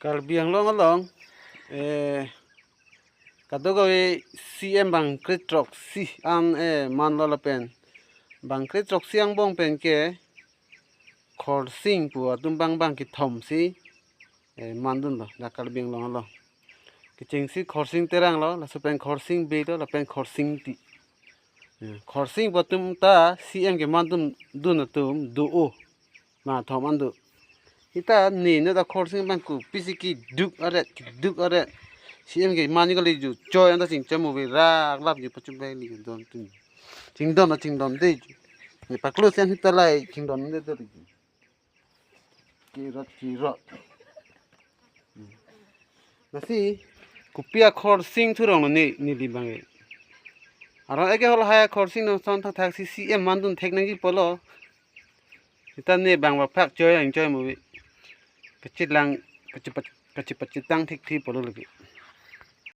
Kalbiang long along kadogoy CM bang kritrok si an man la pen bang kritrok siang bong pen ke khor sing pu atum bang ki thom si man dun lo da kalbiang long along ki ching si khor sing terang lo la pen khor sing be lo la pen khor sing ti khor sing batum ta CM ke man dun atum du o ma thom an du ita ni no da khorsing bang ku pisiki duk aret CM ke mani ko le ju joy anda sing chamu be ra lap ju pachum be ni don tu ting don de ni paklo sen hita lai ting don de de ki rot nasi kupia khorsing thurong ni di bang ara eke hol haya khorsing no son thak CM mandun technology polo ita ne bang wa phak joy enjoy mu kecil lang kecil tang tik polo lagi